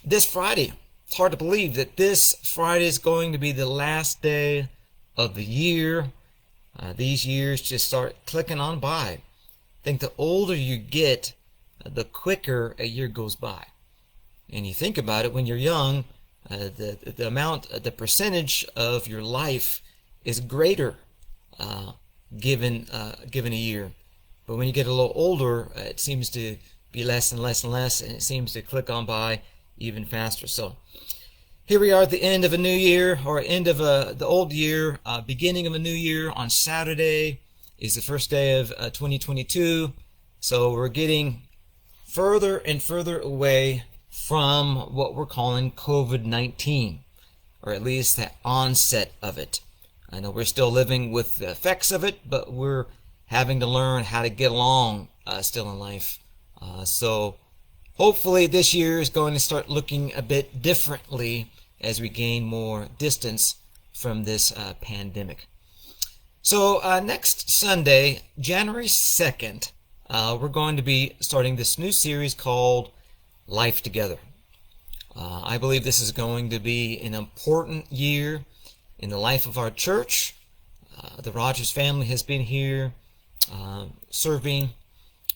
this Friday, it's hard to believe that this Friday is going to be the last day of the year. These years just start clicking on by. I think the older you get, the quicker a year goes by. And you think about it, when you're young, the percentage of your life is greater given a year. But when you get a little older, it seems to be less and less and less, and it seems to click on by even faster. So here we are at the end of a new year, or end of the old year, beginning of a new year. On Saturday is the first day of 2022. So we're getting further and further away from what we're calling COVID-19, or at least the onset of it. I know we're still living with the effects of it, but we're having to learn how to get along still in life. So hopefully this year is going to start looking a bit differently as we gain more distance from this pandemic. So next Sunday, January 2nd, we're going to be starting this new series called Life Together. I believe this is going to be an important year in the life of our church. The Rogers family has been here serving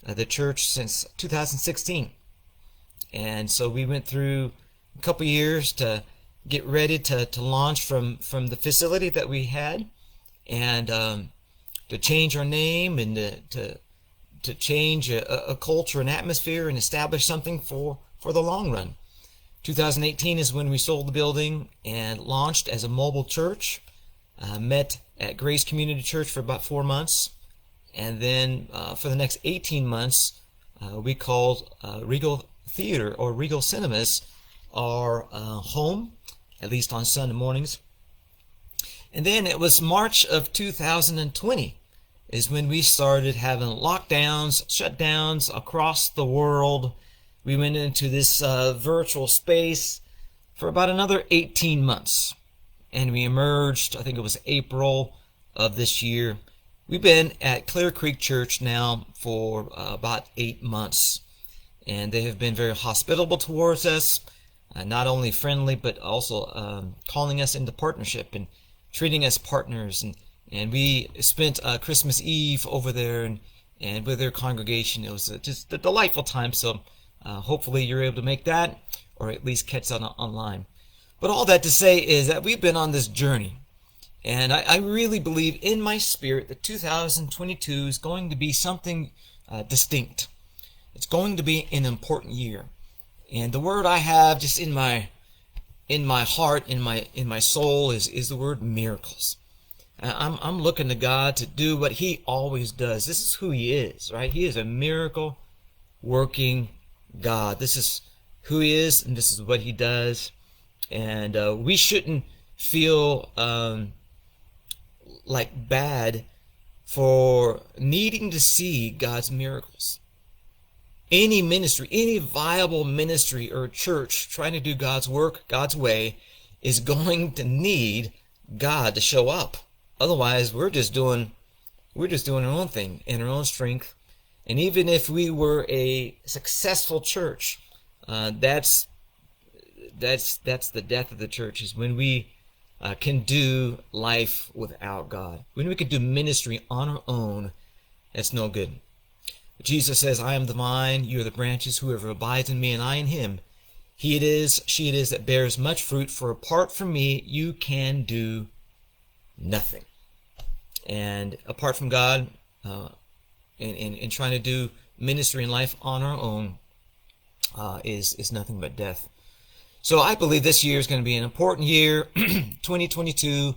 the church since 2016. And so we went through a couple years to get ready to launch from the facility that we had, and to change our name, and to change a culture and atmosphere and establish something for the long run. 2018 is when we sold the building and launched as a mobile church. Met at Grace Community Church for about 4 months, and then for the next 18 months we called Regal Theater, or Regal Cinemas, our home, at least on Sunday mornings. And then it was March of 2020 is when we started having lockdowns, shutdowns across the world. We went into this virtual space for about another 18 months. And we emerged, I think it was April of this year. We've been at Clear Creek Church now for about 8 months. And they have been very hospitable towards us, not only friendly, but also calling us into partnership and treating us partners. And we spent Christmas Eve over there and with their congregation. It was just a delightful time. So hopefully you're able to make that, or at least catch that online. But all that to say is that we've been on this journey. And I really believe in my spirit that 2022 is going to be something distinct. It's going to be an important year. And the word I have just in my heart, in my soul, is the word miracles. I'm looking to God to do what He always does. This is who He is, right? He is a miracle working God. This is who He is, and this is what He does. And we shouldn't feel like bad for needing to see God's miracles. Any ministry, any viable ministry or church trying to do God's work, God's way, is going to need God to show up. Otherwise, we're just doing our own thing in our own strength. And even if we were a successful church, that's the death of the church, is when we can do life without God. When we can do ministry on our own, that's no good. Jesus says, I am the vine, you are the branches. Whoever abides in me and I in him, she it is that bears much fruit, for apart from me you can do nothing. And apart from God, in trying to do ministry and life on our own, is nothing but death. So I believe this year is going to be an important year, 2022.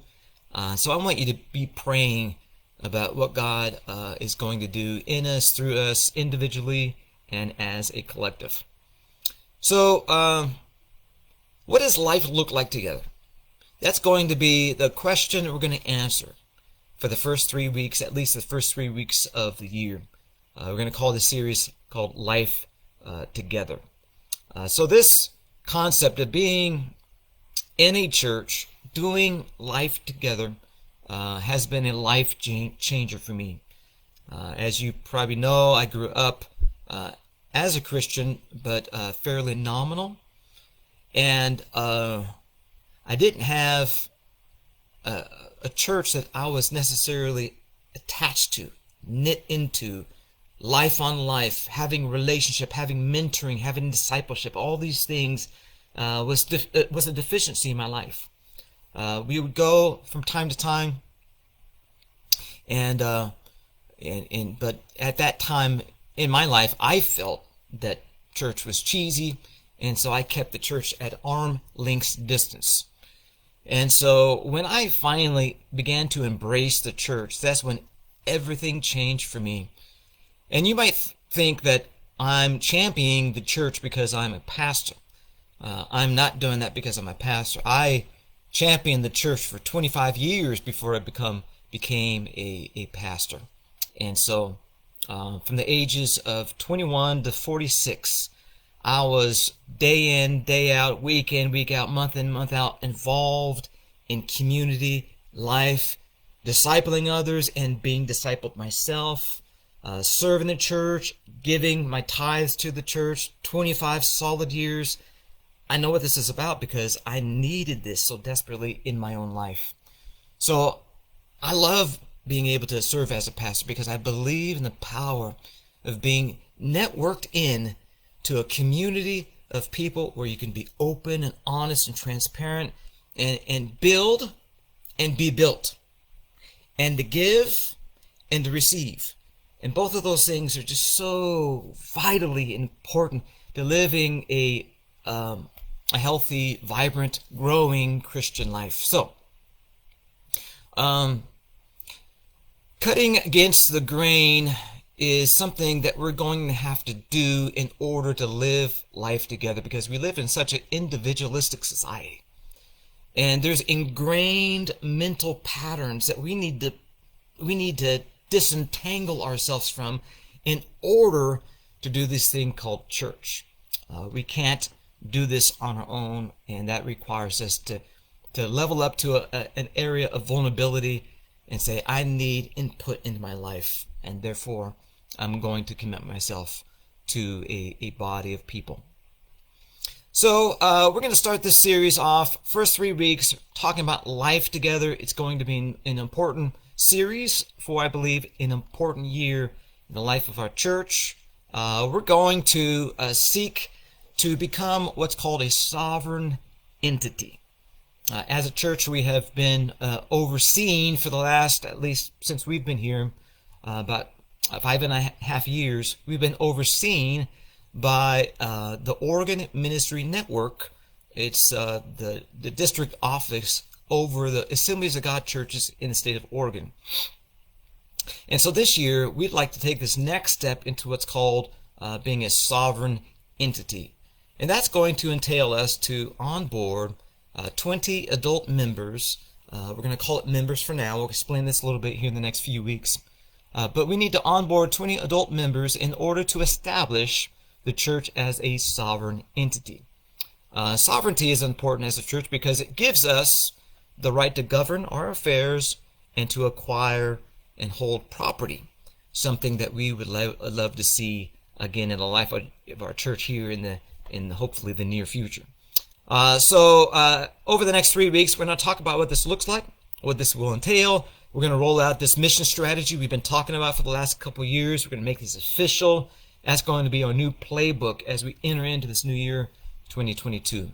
So I want you to be praying about what God is going to do in us, through us, individually, and as a collective. So what does life look like together? That's going to be the question we're going to answer for the first 3 weeks, at least the first 3 weeks of the year. We're going to call this series called Life Together. So this concept of being in a church, doing life together, has been a life changer for me. As you probably know, I grew up as a Christian, but fairly nominal. And I didn't have a church that I was necessarily attached to, knit into, life on life, having relationship, having mentoring, having discipleship. All these things was a deficiency in my life. We would go from time to time, but at that time in my life, I felt that church was cheesy, and so I kept the church at arm's length distance. And so when I finally began to embrace the church, that's when everything changed for me. And you might think that I'm championing the church because I'm a pastor. I'm not doing that because I'm a pastor. I championed the church for 25 years before I became a pastor. And so from the ages of 21 to 46, I was day in, day out, week in, week out, month in, month out, involved in community life, discipling others and being discipled myself, serving the church, giving my tithes to the church, 25 solid years. I know what this is about because I needed this so desperately in my own life. So I love being able to serve as a pastor because I believe in the power of being networked in to a community of people where you can be open and honest and transparent and build and be built, and to give and to receive. And both of those things are just so vitally important to living a healthy, vibrant, growing Christian life. So, cutting against the grain is something that we're going to have to do in order to live life together, because we live in such an individualistic society. And there's ingrained mental patterns that we need to disentangle ourselves from in order to do this thing called church. We can't do this on our own, and that requires us to level up to an area of vulnerability and say, I need input into my life, and therefore I'm going to commit myself to a body of people. So we're going to start this series off, first 3 weeks, talking about life together. It's going to be an important series for, I believe, an important year in the life of our church. We're going to seek to become what's called a sovereign entity. As a church, we have been overseen for the last, at least since we've been here, about 5.5 years, we've been overseen by the Oregon Ministry Network. It's the district office over the Assemblies of God churches in the state of Oregon. And so this year, we'd like to take this next step into what's called being a sovereign entity. And that's going to entail us to onboard 20 adult members. We're going to call it members for now. We'll explain this a little bit here in the next few weeks. But we need to onboard 20 adult members in order to establish the church as a sovereign entity. Sovereignty is important as a church because it gives us the right to govern our affairs and to acquire and hold property, something that we would love to see again in the life of our church here in hopefully the near future. So over the next 3 weeks, we're going to talk about what this looks like, what this will entail. We're going to roll out this mission strategy we've been talking about for the last couple of years. We're going to make this official. That's going to be our new playbook as we enter into this new year, 2022.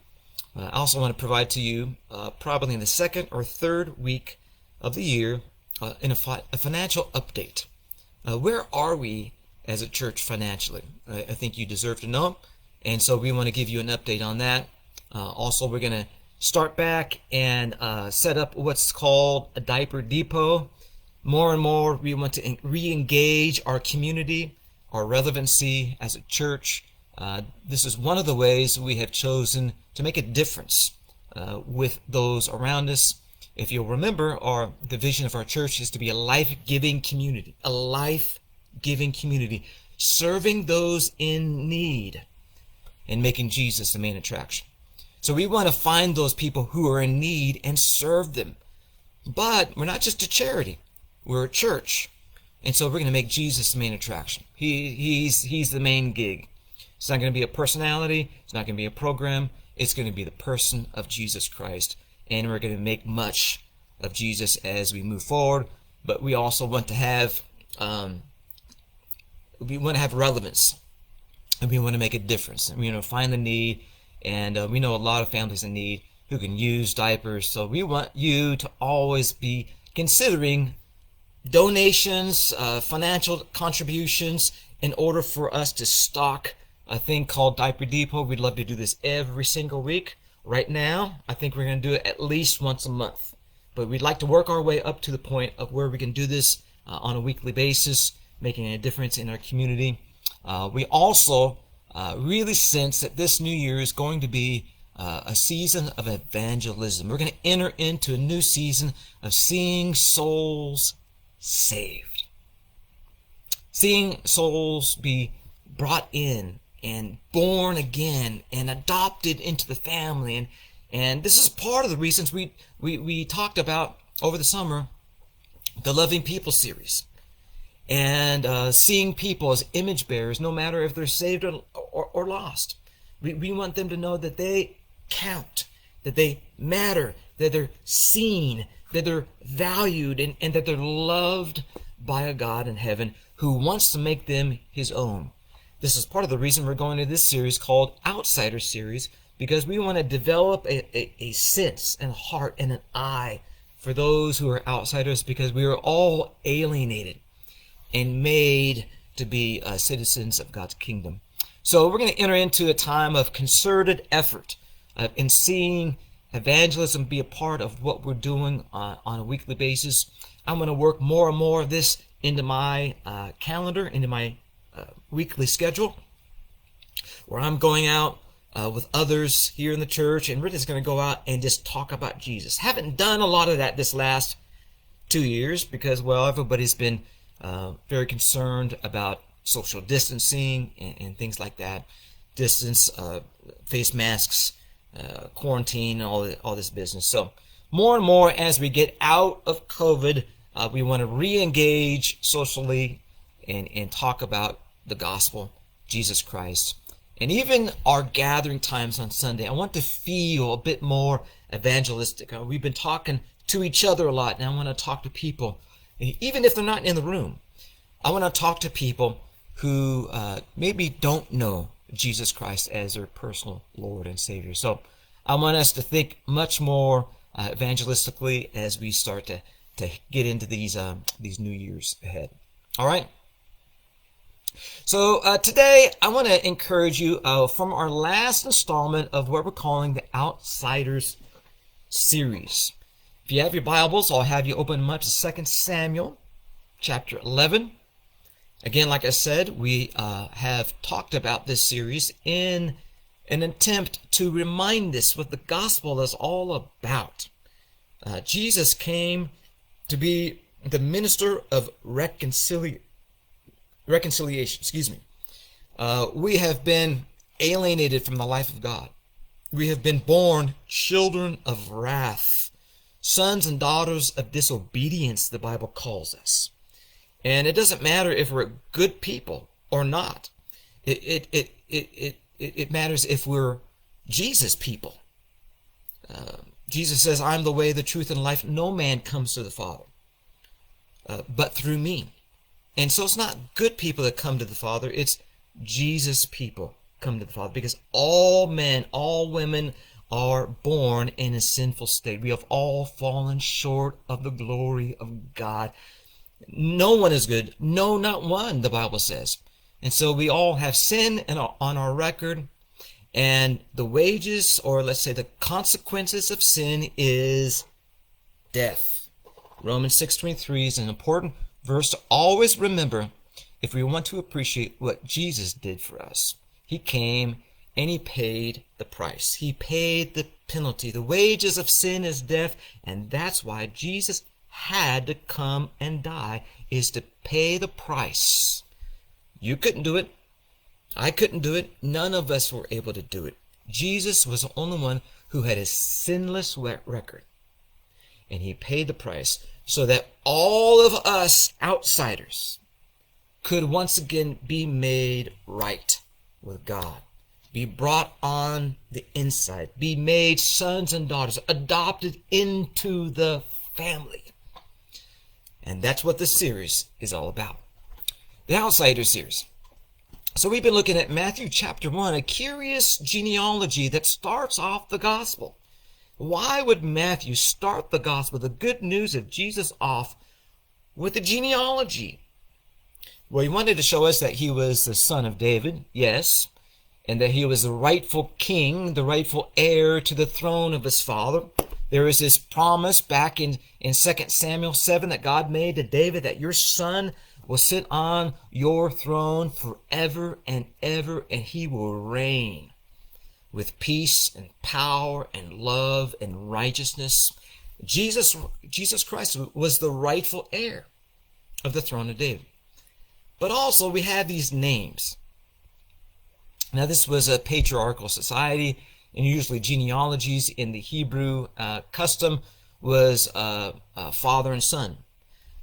I also want to provide to you, probably in the second or third week of the year, a financial update. Where are we as a church financially? I think you deserve to know, and so we want to give you an update on that. Also, we're going to start back and set up what's called a diaper depot. More and more, we want to re-engage our community, our relevancy as a church. This is one of the ways we have chosen to make a difference with those around us. If you'll remember, the vision of our church is to be a life-giving community, serving those in need and making Jesus the main attraction. So we want to find those people who are in need and serve them. But we're not just a charity, we're a church. And so we're going to make Jesus the main attraction. He's the main gig. It's not going to be a personality. It's not going to be a program. it's going to be the person of Jesus Christ. And we're going to make much of Jesus as we move forward. But we also want to have relevance, and we want to make a difference. And we find the need, and we know a lot of families in need who can use diapers. So we want you to always be considering donations, financial contributions, in order for us to stock a thing called Diaper Depot. We'd love to do this every single week. Right now, I think we're going to do it at least once a month. But we'd like to work our way up to the point of where we can do this on a weekly basis, making a difference in our community. We also really sense that this new year is going to be a season of evangelism. We're going to enter into a new season of seeing souls saved. Seeing souls be brought in and born again and adopted into the family. And this is part of the reasons we talked about over the summer the Loving People series. And seeing people as image bearers, no matter if they're saved or lost. We want them to know that they count, that they matter, that they're seen, that they're valued, and that they're loved by a God in heaven who wants to make them his own. This is part of the reason we're going to this series called Outsider Series, because we want to develop a sense and a heart and an eye for those who are outsiders, because we are all alienated and made to be citizens of God's kingdom. So we're going to enter into a time of concerted effort in seeing evangelism be a part of what we're doing on a weekly basis. I'm going to work more and more of this into my calendar, into my weekly schedule, where I'm going out with others here in the church, and we're just going to go out and just talk about Jesus. Haven't done a lot of that this last 2 years because, well, everybody's been very concerned about social distancing and things like that. Distance, face masks, quarantine, and all this business. So more and more as we get out of COVID, we want to re-engage socially and talk about the gospel, Jesus Christ. And even our gathering times on Sunday, I want to feel a bit more evangelistic. We've been talking to each other a lot, and I want to talk to people, even if they're not in the room. I want to talk to people who maybe don't know Jesus Christ as their personal Lord and Savior. So I want us to think much more evangelistically as we start to get into these new years ahead. All right? So today I want to encourage you from our last installment of what we're calling the Outsiders series. If you have your Bibles, I'll have you open them up to 2 Samuel chapter 11. Again, like I said, we have talked about this series in an attempt to remind us what the gospel is all about. Jesus came to be the minister of reconciliation. We have been alienated from the life of God. We have been born children of wrath, sons and daughters of disobedience, the Bible calls us. And it doesn't matter if we're good people or not. It matters if we're Jesus people. Jesus says, I'm the way, the truth, and life. No man comes to the Father but through me. And so it's not good people that come to the Father. It's Jesus people come to the Father, because all men, all women are born in a sinful state. We have all fallen short of the glory of God. No one is good. No, not one, the Bible says. And so we all have sin on our record. And the wages, or let's say the consequences of sin, is death. Romans 6:23 is an important verse to always remember if we want to appreciate what Jesus did for us. He came and he paid the price. He paid the penalty. The wages of sin is death, and that's why Jesus had to come and die, is to pay the price. You couldn't do it. I couldn't do it. None of us were able to do it. Jesus was the only one who had a sinless record, and he paid the price so that all of us outsiders could once again be made right with God. be brought on the inside, be made sons and daughters, adopted into the family. And that's what this series is all about. The Outsider series. So we've been looking at Matthew chapter 1, a curious genealogy that starts off the gospel. Why would Matthew start the gospel, the good news of Jesus, off with a genealogy? Well, he wanted to show us that he was the son of David, yes, and that he was the rightful king, the rightful heir to the throne of his father. There is this promise back in 2 Samuel 7 that God made to David that your son will sit on your throne forever and ever, and he will reign with peace and power and love and righteousness. Jesus Christ was the rightful heir of the throne of David. But also we have these names. Now this was a patriarchal society, and usually genealogies in the Hebrew custom was father and son.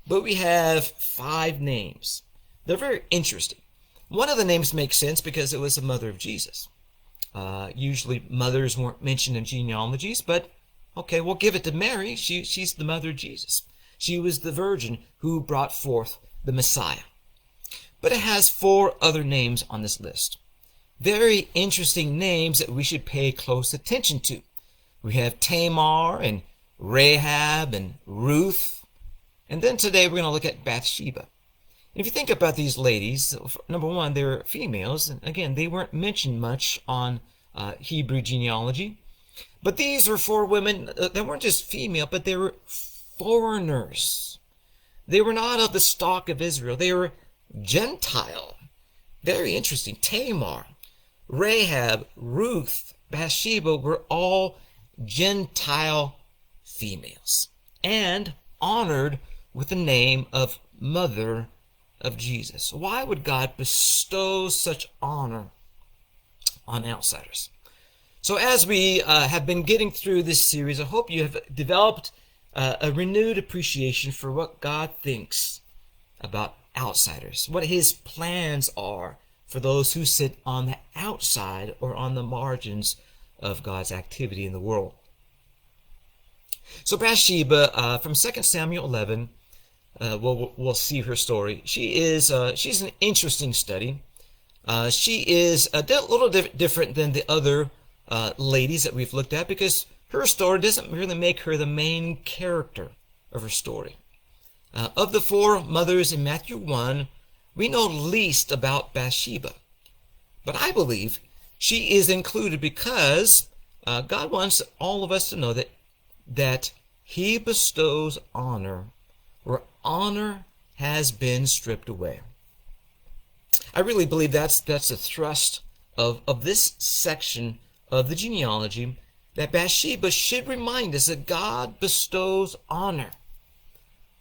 But we have 5 names. They're very interesting. One of the names makes sense because it was the mother of Jesus. Usually mothers weren't mentioned in genealogies, but okay, we'll give it to Mary. She's the mother of Jesus. She was the virgin who brought forth the Messiah. But it has 4 other names on this list. Very interesting names that we should pay close attention to. We have Tamar and Rahab and Ruth. And then today we're going to look at Bathsheba. And if you think about these ladies, number one, they're females. And again, they weren't mentioned much on Hebrew genealogy. But these are 4 women that weren't just female, but they were foreigners. They were not of the stock of Israel. They were Gentile. Very interesting. Tamar, Rahab, Ruth, Bathsheba were all Gentile females and honored with the name of Mother of Jesus. Why would God bestow such honor on outsiders? So as we have been getting through this series, I hope you have developed a renewed appreciation for what God thinks about outsiders, what his plans are for those who sit on the outside or on the margins of God's activity in the world. So Bathsheba, from 2 Samuel 11, we'll see her story. She's an interesting study. She is a little different than the other ladies that we've looked at, because her story doesn't really make her the main character of her story. Of the 4 mothers in Matthew 1, we know least about Bathsheba. But I believe she is included because God wants all of us to know that he bestows honor where honor has been stripped away. I really believe that's the thrust of this section of the genealogy, that Bathsheba should remind us that God bestows honor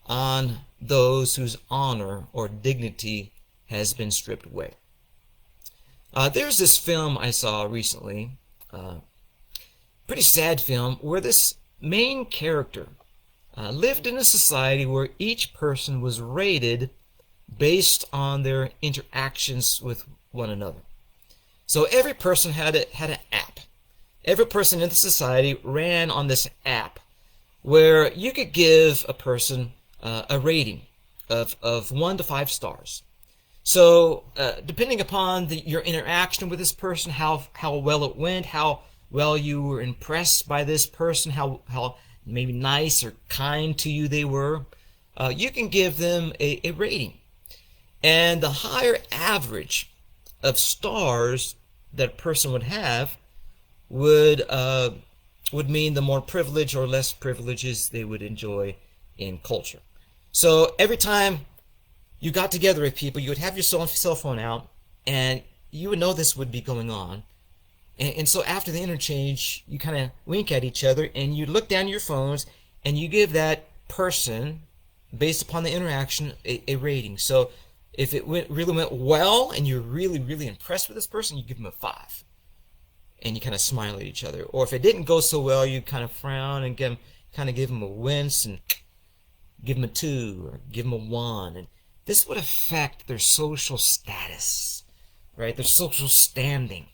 on those whose honor or dignity has been stripped away. There's this film I saw recently, pretty sad film, where this main character lived in a society where each person was rated based on their interactions with one another. So every person had an app. Every person in the society ran on this app where you could give a person a rating of 1 to 5 stars. So depending upon your interaction with this person, how well it went, how well you were impressed by this person, how maybe nice or kind to you they were, you can give them a rating. And the higher average of stars that a person would have would mean the more privilege or less privileges they would enjoy in culture. So every time you got together with people, you would have your cell phone out, and you would know this would be going on. And so after the interchange, you kind of wink at each other, and you look down your phones, and you give that person, based upon the interaction, a rating. So if it really went well, and you're really, really impressed with this person, you give them a 5. And you kind of smile at each other. Or if it didn't go so well, you kind of frown and give them a wince, and give them a 2, or give them a 1. And this would affect their social status, right? Their social standing.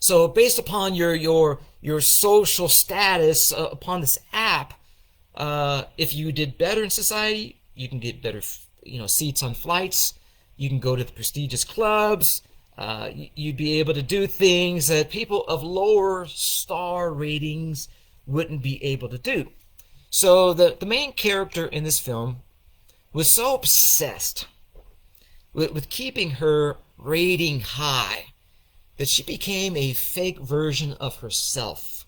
So based upon your social status upon this app, if you did better in society, you can get better, seats on flights. You can go to the prestigious clubs. You'd be able to do things that people of lower star ratings wouldn't be able to do. So the main character in this film was so obsessed with keeping her rating high that she became a fake version of herself,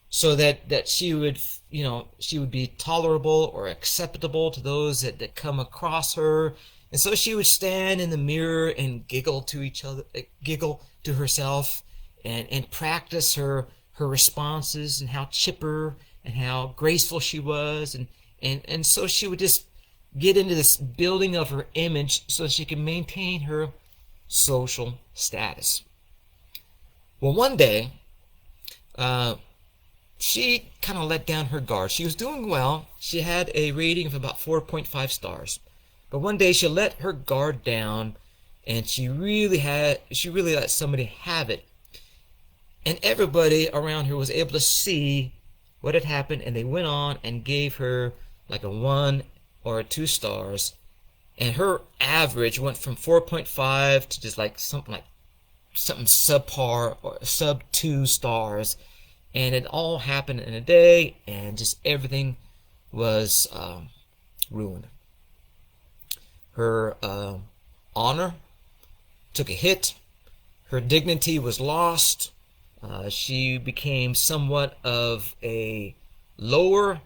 so that she would be tolerable or acceptable to those that come across her. And so she would stand in the mirror and giggle to herself, and practice her responses and how chipper and how graceful she was, and so she would just get into this building of her image so she can maintain her social status. Well, one day, she kind of let down her guard. She was doing well. She had a rating of about 4.5 stars. But one day she let her guard down, and she really let somebody have it. And everybody around her was able to see what had happened, and they went on and gave her like a 1 or a 2 stars. And her average went from 4.5 to just like something subpar or sub 2 stars. And it all happened in a day, and just everything was ruined. Her honor took a hit. Her dignity was lost. She became somewhat of a lower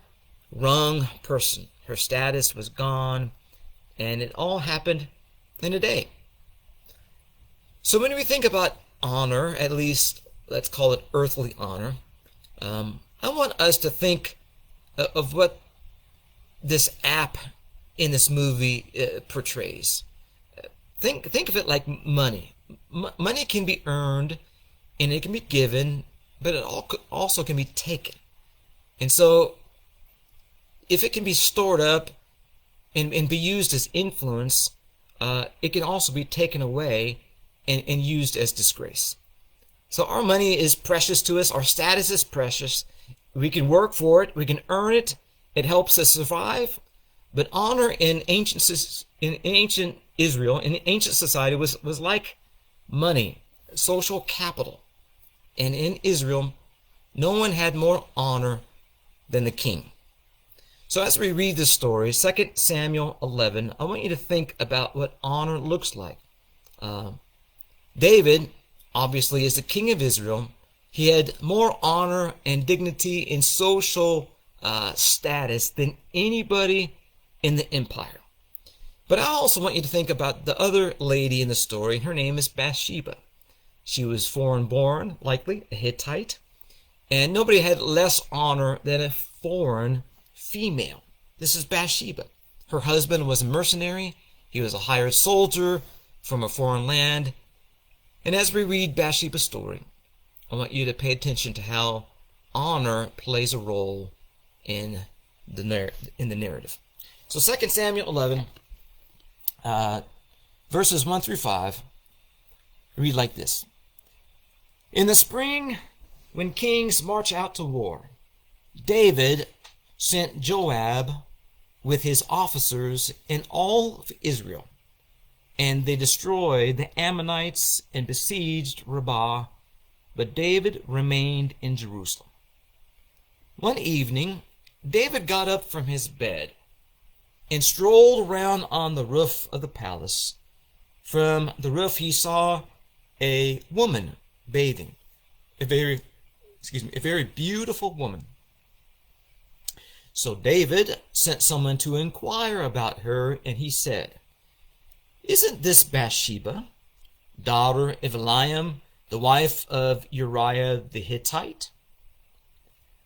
rung person. Her status was gone, and it all happened in a day. So when we think about honor, at least let's call it earthly honor, I want us to think of what this app in this movie portrays. Think of it like money. Money can be earned and it can be given, but it also can be taken. And so if it can be stored up and be used as influence, it can also be taken away and used as disgrace. So our money is precious to us. Our status is precious. We can work for it. We can earn it. It helps us survive. But honor in ancient Israel, in ancient society, was like money, social capital. And in Israel, no one had more honor than the king. So as we read this story, 2 Samuel 11, I want you to think about what honor looks like. David, obviously, is the king of Israel. He had more honor and dignity in social status than anybody in the empire. But I also want you to think about the other lady in the story. Her name is Bathsheba. She was foreign born, likely a Hittite, and nobody had less honor than a foreign female. This is Bathsheba. Her husband was a mercenary. He was a hired soldier from a foreign land. And as we read Bathsheba's story, I want you to pay attention to how honor plays a role in the narrative. So 2 Samuel 11, verses 1 through 5, read like this. In the spring, when kings march out to war, David sent Joab with his officers and all of Israel, and they destroyed the Ammonites and besieged Rabbah, but David remained in Jerusalem. One evening, David got up from his bed and strolled around on the roof of the palace. From the roof he saw a woman bathing, a very beautiful woman. So David sent someone to inquire about her, and he said, "Isn't this Bathsheba, daughter of Eliam, the wife of Uriah the Hittite?"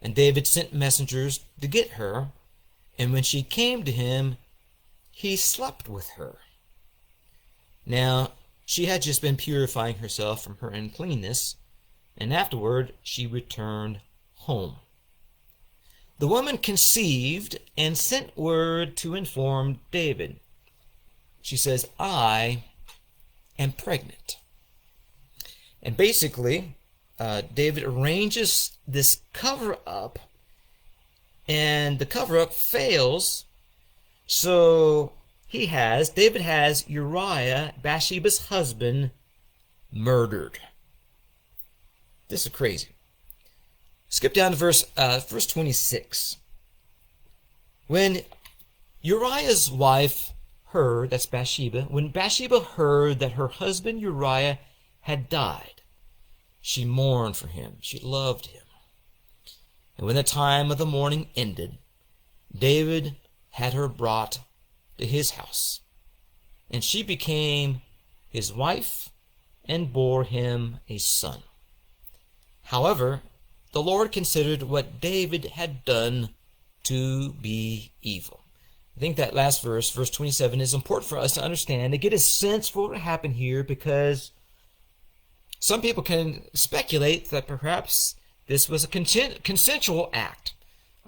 And David sent messengers to get her, and when she came to him, he slept with her. Now, she had just been purifying herself from her uncleanness, and afterward she returned home. The woman conceived and sent word to inform David. She says, "I am pregnant." And basically, David arranges this cover-up, and the cover-up fails. So David has Uriah, Bathsheba's husband, murdered. This is crazy. Skip down to verse 26. When Uriah's wife heard, that's Bathsheba, when Bathsheba heard that her husband Uriah had died, she mourned for him. She loved him. And when the time of the mourning ended, David had her brought to his house, and she became his wife and bore him a son. However, the Lord considered what David had done to be evil. I think that last verse, verse 27, is important for us to understand, to get a sense for what happened here, because some people can speculate that perhaps this was a consensual act.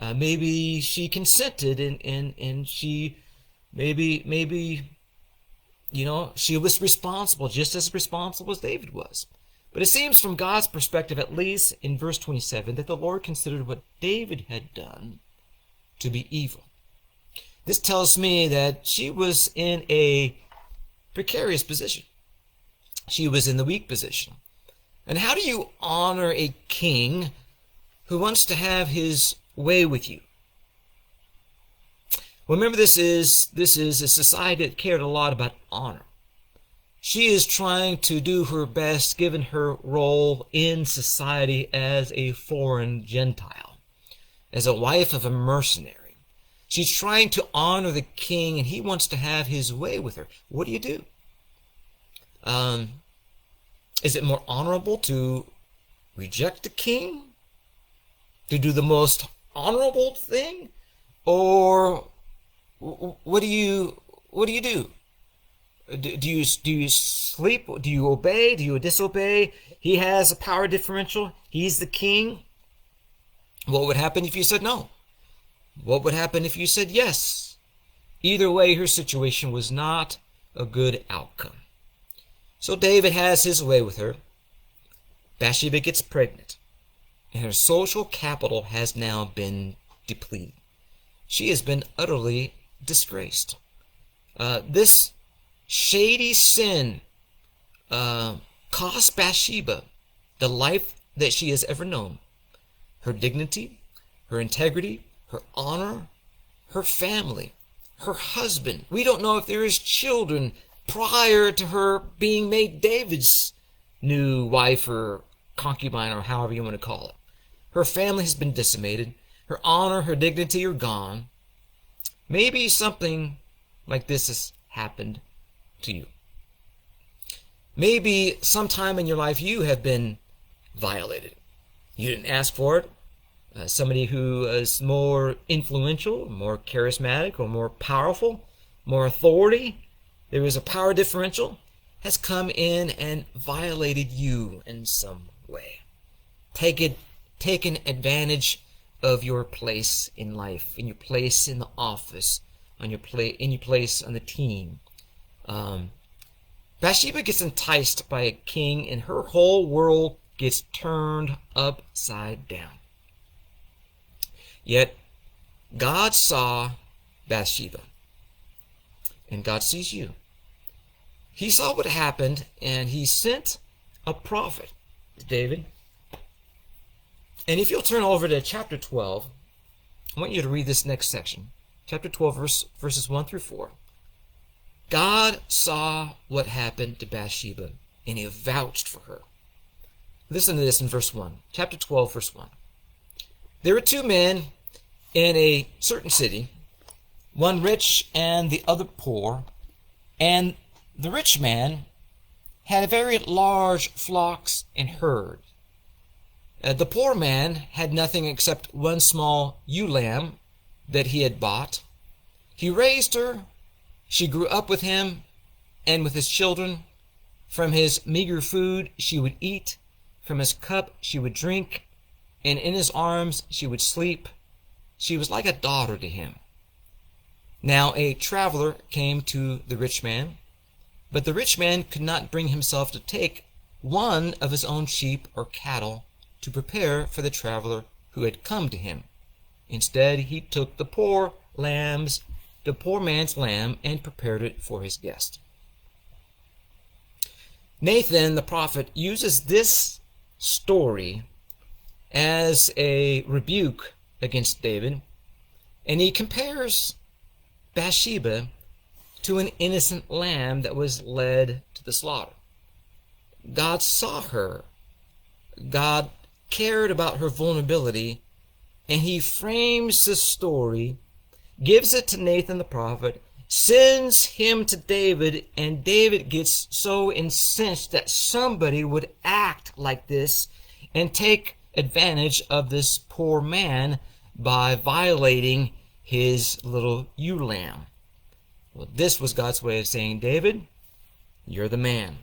Maybe she consented, and she maybe she was responsible, just as responsible as David was. But it seems from God's perspective, at least in verse 27, that the Lord considered what David had done to be evil. This tells me that she was in a precarious position. She was in the weak position. And how do you honor a king who wants to have his way with you? Well, remember, this is a society that cared a lot about honor. She is trying to do her best given her role in society as a foreign Gentile, as a wife of a mercenary. She's trying to honor the king, and he wants to have his way with her. What do you do? Is it more honorable to reject the king? To do the most honorable thing? Or what do you do? Do you sleep? Do you obey? Do you disobey? He has a power differential. He's the king. What would happen if you said no? What would happen if you said yes? Either way, her situation was not a good outcome. So David has his way with her. Bathsheba gets pregnant, and her social capital has now been depleted. She has been utterly disgraced. This shady sin cost Bathsheba the life that she has ever known. Her dignity, her integrity, her honor, her family, her husband. We don't know if there is children prior to her being made David's new wife or concubine, or however you want to call it. Her family has been decimated. Her honor, her dignity are gone. Maybe something like this has happened to you. Maybe sometime in your life you have been violated. You didn't ask for it. Somebody who is more influential, more charismatic, or more powerful, more authority, there is a power differential, has come in and violated you in some way. Taken advantage of your place in life, in your place in the office, in your place on the team. Bathsheba gets enticed by a king, and her whole world gets turned upside down. Yet, God saw Bathsheba, and God sees you. He saw what happened, and he sent a prophet to David. And if you'll turn over to chapter 12, I want you to read this next section. Chapter 12, verses 1 through 4. God saw what happened to Bathsheba, and he vouched for her. Listen to this in verse 1. Chapter 12, verse 1. There were two men in a certain city, one rich and the other poor, and the rich man had very large flocks and herds. The poor man had nothing except one small ewe lamb that he had bought. He raised her. She grew up with him and with his children. From his meager food she would eat. From his cup she would drink. And in his arms she would sleep. She was like a daughter to him. Now a traveler came to the rich man, but the rich man could not bring himself to take one of his own sheep or cattle to prepare for the traveler who had come to him. Instead, he took the poor man's lamb and prepared it for his guest. Nathan the prophet uses this story as a rebuke against David, and he compares Bathsheba to an innocent lamb that was led to the slaughter. God saw her. God cared about her vulnerability, and he frames the story, gives it to Nathan the prophet, sends him to David, and David gets so incensed that somebody would act like this and take advantage of this poor man by violating his little ewe lamb. Well, this was God's way of saying, David, you're the man.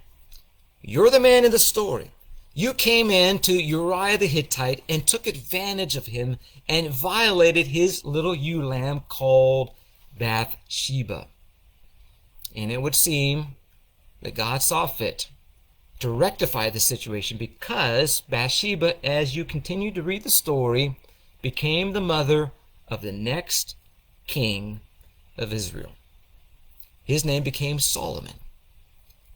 You're the man in the story. You came in to Uriah the Hittite and took advantage of him and violated his little ewe lamb called Bathsheba. And it would seem that God saw fit to rectify the situation, because Bathsheba, as you continue to read the story, became the mother of the next king of Israel. His name became Solomon.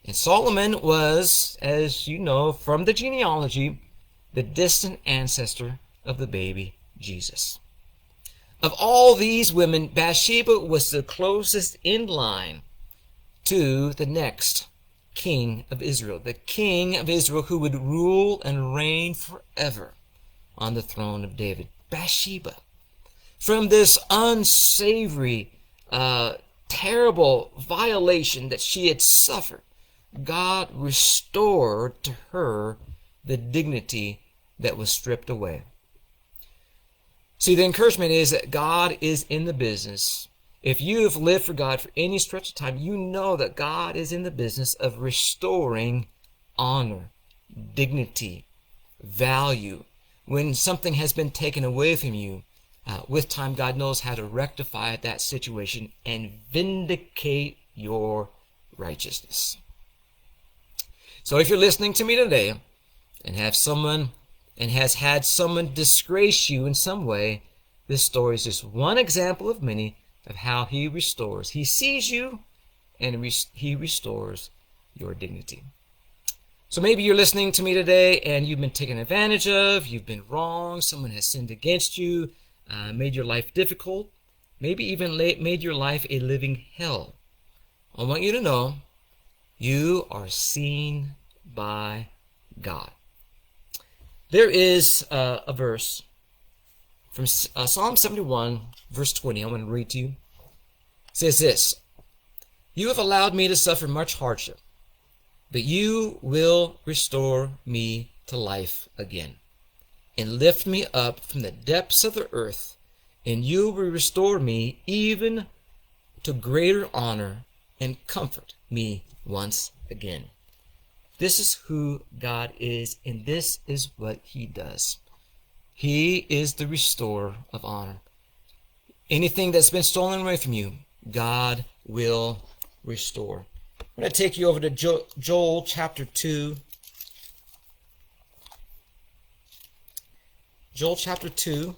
And Solomon was, as you know from the genealogy, the distant ancestor of the baby Jesus. Of all these women, Bathsheba was the closest in line to the next king of Israel, the king of Israel who would rule and reign forever on the throne of David. Bathsheba. From this unsavory, terrible violation that she had suffered, God restored to her the dignity that was stripped away. See, the encouragement is that God is in the business. If you have lived for God for any stretch of time, you know that God is in the business of restoring honor, dignity, value. When something has been taken away from you, with time, God knows how to rectify that situation and vindicate your righteousness. So if you're listening to me today and has had someone disgrace you in some way, this story is just one example of many of how he restores. He sees you and he restores your dignity. So maybe you're listening to me today and you've been taken advantage of, you've been wrong, someone has sinned against you, made your life difficult, maybe even made your life a living hell. I want you to know you are seen by God. There is a verse from Psalm 71, verse 20. I'm going to read to you. It says this: "You have allowed me to suffer much hardship, but you will restore me to life again, and lift me up from the depths of the earth, and you will restore me even to greater honor and comfort me once again." This is who God is, and this is what he does. He is the restorer of honor. Anything that's been stolen away from you, God will restore. I'm going to take you over to Joel chapter 2. Joel chapter 2,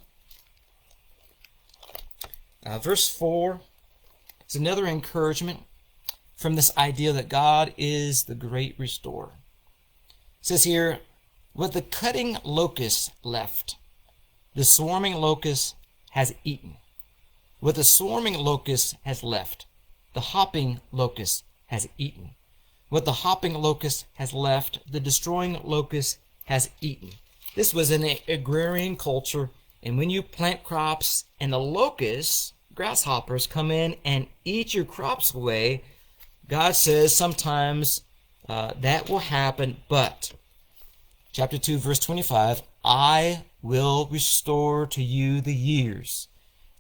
verse 4. It's another encouragement from this idea that God is the great restorer. It says here, "What the cutting locust left, the swarming locust has eaten. What the swarming locust has left, the hopping locust has eaten. What the hopping locust has left, the destroying locust has eaten." This was an agrarian culture, and when you plant crops and the locusts, grasshoppers, come in and eat your crops away, God says sometimes that will happen, but chapter 2, verse 25, "I will restore to you the years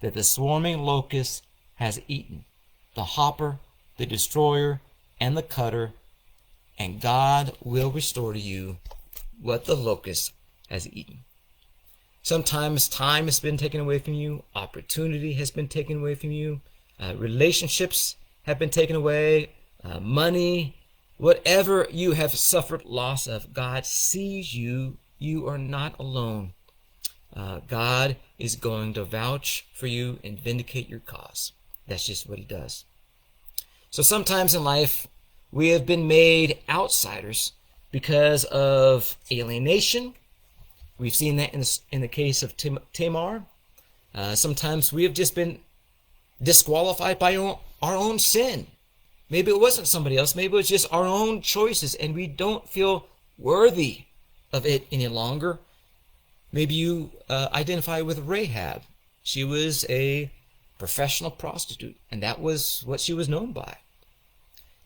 that the swarming locust has eaten, the hopper, the destroyer, and the cutter, and God will restore to you what the locust has eaten." Sometimes time has been taken away from you, opportunity has been taken away from you, relationships have been taken away, money, Whatever you have suffered loss of, God sees you. You are not alone. God is going to vouch for you and vindicate your cause. That's just what he does. So sometimes in life, we have been made outsiders because of alienation. We've seen that in the case of Tamar. Sometimes we have just been disqualified by our own sin. Maybe it wasn't somebody else. Maybe it was just our own choices, and we don't feel worthy of it any longer. Maybe you identify with Rahab. She was a professional prostitute, and that was what she was known by.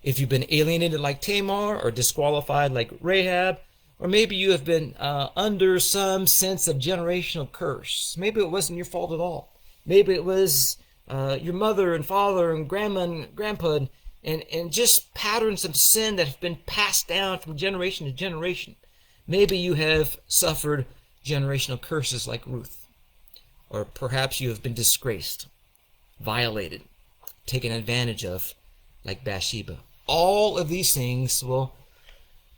If you've been alienated like Tamar or disqualified like Rahab, or maybe you have been under some sense of generational curse. Maybe it wasn't your fault at all. Maybe it was your mother and father and grandma and grandpa and just patterns of sin that have been passed down from generation to generation. Maybe you have suffered generational curses like Ruth. Or perhaps you have been disgraced, violated, taken advantage of like Bathsheba. All of these things will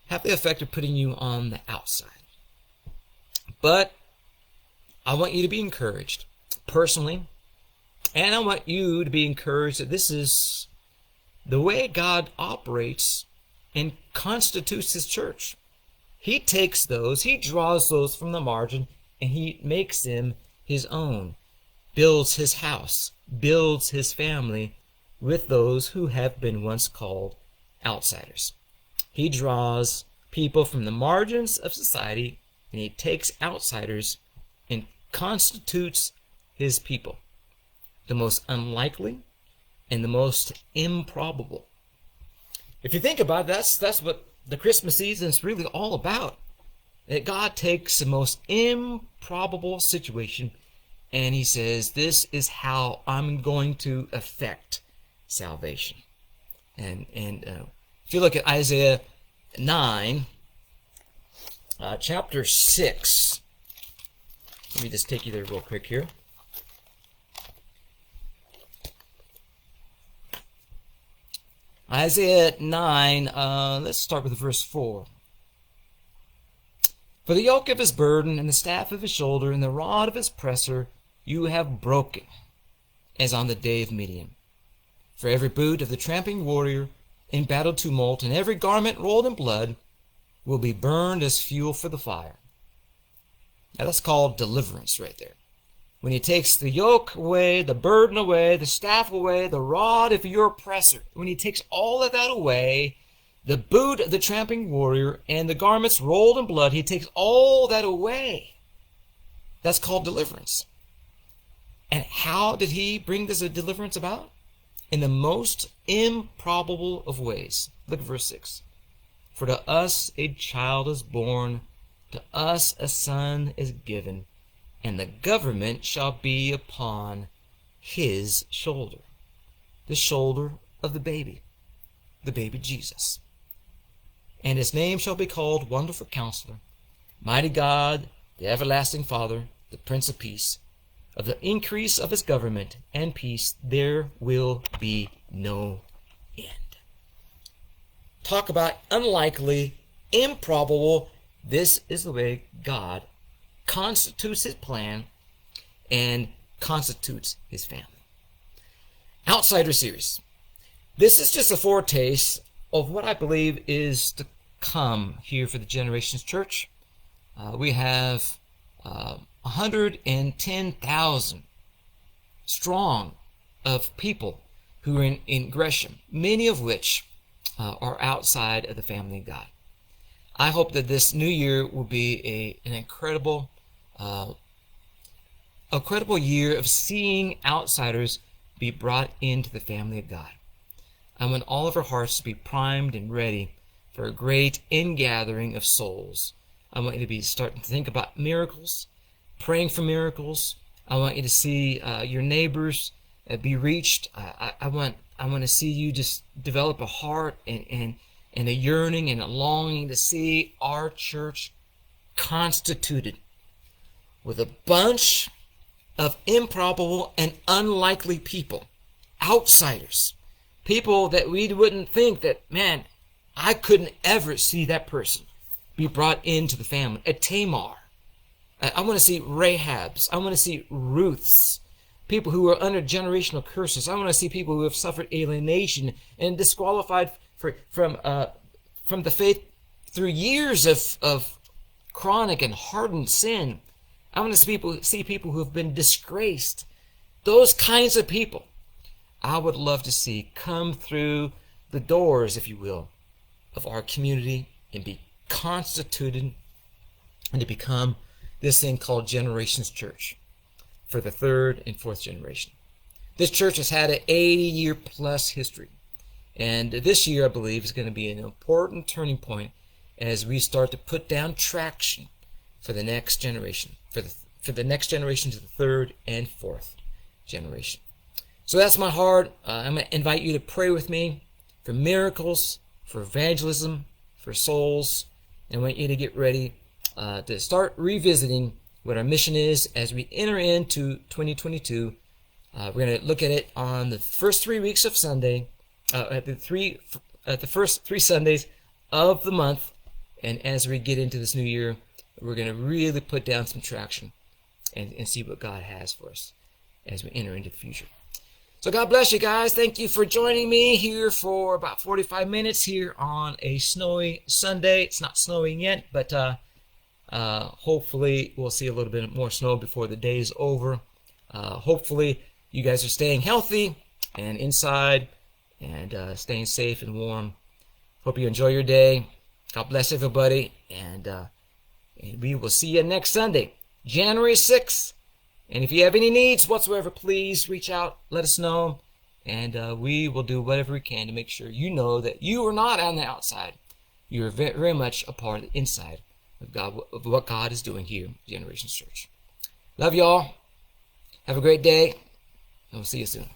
have the effect of putting you on the outside. But I want you to be encouraged personally, and I want you to be encouraged that this is the way God operates and constitutes his church. He takes those, he draws those from the margin, and he makes them his own, builds his house, builds his family with those who have been once called outsiders. He draws people from the margins of society, and he takes outsiders and constitutes his people. The most unlikely and the most improbable. If you think about it, that's what the Christmas season is really all about. That God takes the most improbable situation and he says, this is how I'm going to effect salvation. And if you look at Isaiah 9, chapter 6, let me just take you there real quick here. Isaiah 9, let's start with verse 4. For the yoke of his burden and the staff of his shoulder and the rod of his oppressor you have broken, as on the day of Midian. For every boot of the tramping warrior in battle tumult and every garment rolled in blood will be burned as fuel for the fire. Now that's called deliverance right there. When he takes the yoke away, the burden away, the staff away, the rod of your oppressor, when he takes all of that away, the boot of the tramping warrior and the garments rolled in blood, he takes all that away. That's called deliverance. And how did he bring this deliverance about? In the most improbable of ways. Look at verse 6. For to us a child is born, to us a son is given, and the government shall be upon his shoulder. The shoulder of the baby Jesus. And his name shall be called Wonderful Counselor, Mighty God, the Everlasting Father, the Prince of Peace. Of the increase of his government and peace there will be no end. Talk about unlikely, improbable. This is the way God constitutes his plan and constitutes his family. Outsider series. This is just a foretaste of what I believe is to come here for the Generations Church. We have 110,000 strong of people who are in Gresham, many of which are outside of the family of God. I hope that this new year will be an incredible year of seeing outsiders be brought into the family of God. I want all of our hearts to be primed and ready for a great ingathering of souls. I want you to be starting to think about miracles, praying for miracles. I want you to see your neighbors be reached. I want to see you just develop a heart and a yearning and a longing to see our church constituted with a bunch of improbable and unlikely people, outsiders, people that we wouldn't think that, man, I couldn't ever see that person be brought into the family. A Tamar. I want to see Rahabs. I want to see Ruths. People who are under generational curses. I want to see people who have suffered alienation and disqualified from the faith through years of chronic and hardened sin. I want to see people who have been disgraced. Those kinds of people I would love to see come through the doors, if you will, of our community and be constituted and to become this thing called Generations Church for the third and fourth generation. This church has had an 80-year plus history. And this year, I believe, is going to be an important turning point as we start to put down traction for the next generation, for the next generation to the third and fourth generation. So that's my heart. I'm going to invite you to pray with me for miracles, for evangelism, for souls. And I want you to get ready to start revisiting what our mission is as we enter into 2022. We're going to look at it on the first 3 weeks of Sunday, at the first 3 Sundays of the month. And as we get into this new year, we're going to really put down some traction and see what God has for us as we enter into the future. So God bless you guys. Thank you for joining me here for about 45 minutes here on a snowy Sunday. It's not snowing yet, but hopefully we'll see a little bit more snow before the day is over. Hopefully you guys are staying healthy and inside and staying safe and warm. Hope you enjoy your day. God bless everybody, and we will see you next Sunday, January 6th. And if you have any needs whatsoever, please reach out, let us know, and we will do whatever we can to make sure you know that you are not on the outside. You are very, very much a part of the inside of God, of what God is doing here at Generations Church. Love y'all. Have a great day, and we'll see you soon.